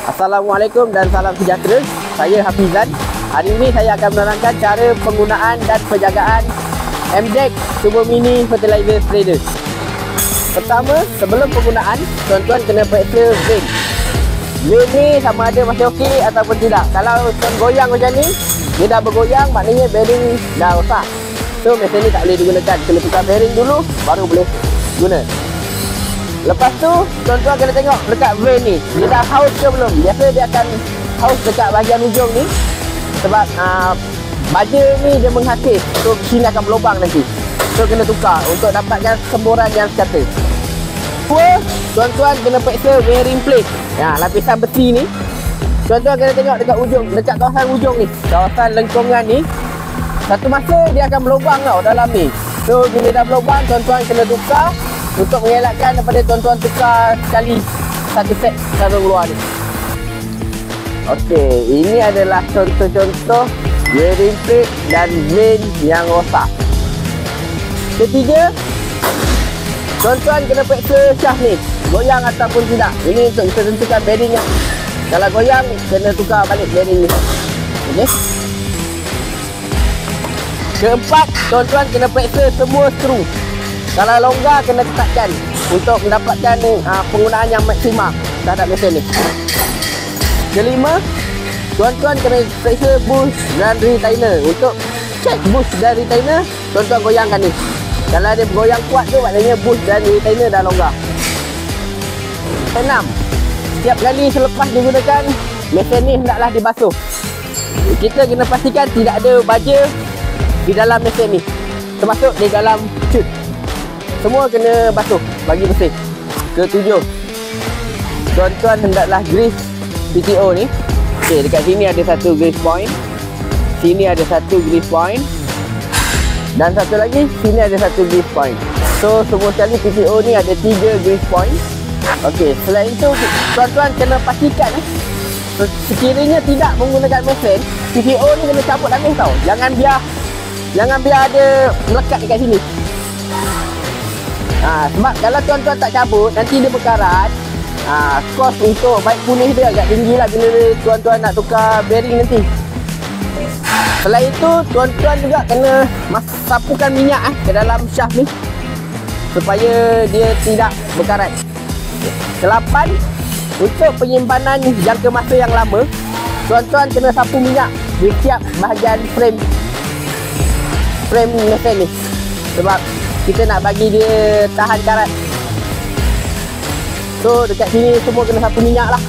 Assalamualaikum dan salam sejahtera. Saya Hafizan. Hari ini saya akan menerangkan cara penggunaan dan penjagaan MDEC Turbo Mini Fertilizer Spreader. Pertama, sebelum penggunaan, tuan-tuan kena periksa vane. Vane ni sama ada masih okey ataupun tidak. Kalau tuan goyang macam ni, dia dah bergoyang, maknanya bearing dah rosak. So mesin ni tak boleh digunakan. Kena tukar bearing dulu, baru boleh guna. Lepas tu, tuan-tuan kena tengok dekat vane ni, dia dah haus ke belum. Biasa dia akan haus dekat bahagian ujung ni, sebab baja ni dia menghakis. So sini akan berlubang nanti. So kena tukar untuk dapatkan semburan yang sekata. Kedua, tuan-tuan kena periksa bearing plate. Lapisan besi ni, tuan-tuan kena tengok dekat ujung, dekat kawasan ujung ni, kawasan lengkungan ni. Satu masa dia akan berlubang tau dalam ni. So bila dah berlubang, tuan-tuan kena tukar. Untuk mengelakkan daripada tuan-tuan tukar sekali satu set sarung luar ni. Okey, ini adalah contoh-contoh bearing plate dan vane yang rosak. Ketiga, tuan-tuan kena periksa shaft ni, goyang ataupun tidak. Ini untuk kita tentukan bearing yang, kalau goyang, kena tukar balik bearing ni. Okey. Keempat, tuan-tuan kena periksa semua skru. Kalau longgar, kena ketatkan untuk mendapatkan penggunaan yang maksimal terhadap mesin ni. Kelima, tuan-tuan kena periksa bush dan retainer. Untuk cek bush dan retainer, tuan-tuan goyangkan ni. Kalau dia bergoyang kuat tu, maknanya bush dan retainer dah longgar. Enam, setiap kali selepas digunakan, mesin ni hendaklah dibasuh. Kita kena pastikan tidak ada baja di dalam mesin ni, termasuk di dalam cut. Semua kena basuh bagi bersih. Ketujuh, tuan-tuan hendaklah grease PTO ni. Okey, dekat sini ada satu grease point, sini ada satu grease point, dan satu lagi sini ada satu grease point. So semua sekali PTO ni ada 3 grease point. Okey, selain itu tuan-tuan kena pastikan sekiranya tidak menggunakan mesin, PTO ni kena cabut habis tau. Jangan biar ada melekat dekat sini. Sebab kalau tuan-tuan tak cabut, nanti dia berkarat. Kos untuk baik punih dia agak tinggi lah bila tuan-tuan nak tukar bearing nanti. Selain itu, tuan-tuan juga kena sapukan minyak ke dalam shaft ni, supaya dia tidak berkarat. Ke-8, untuk penyimpanan jangka masa yang lama, tuan-tuan kena sapu minyak di setiap bahagian frame mesin ni, sebab kita nak bagi dia tahan karat. So dekat sini semua kena sapu minyak lah.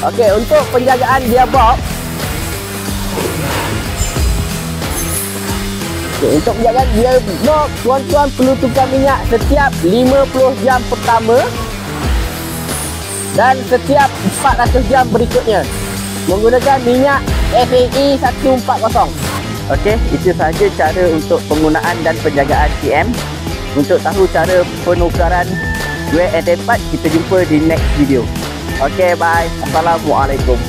Okey, untuk penjagaan gearbox, untuk penjagaan gearbox, tuan-tuan perlu tukar minyak setiap 50 jam pertama dan setiap 400 jam berikutnya menggunakan minyak SAE 140. Okey, itu sahaja cara untuk penggunaan dan penjagaan TM. Untuk tahu cara penukaran wear and tear part, kita jumpa di next video. Okey, bye. Assalamualaikum.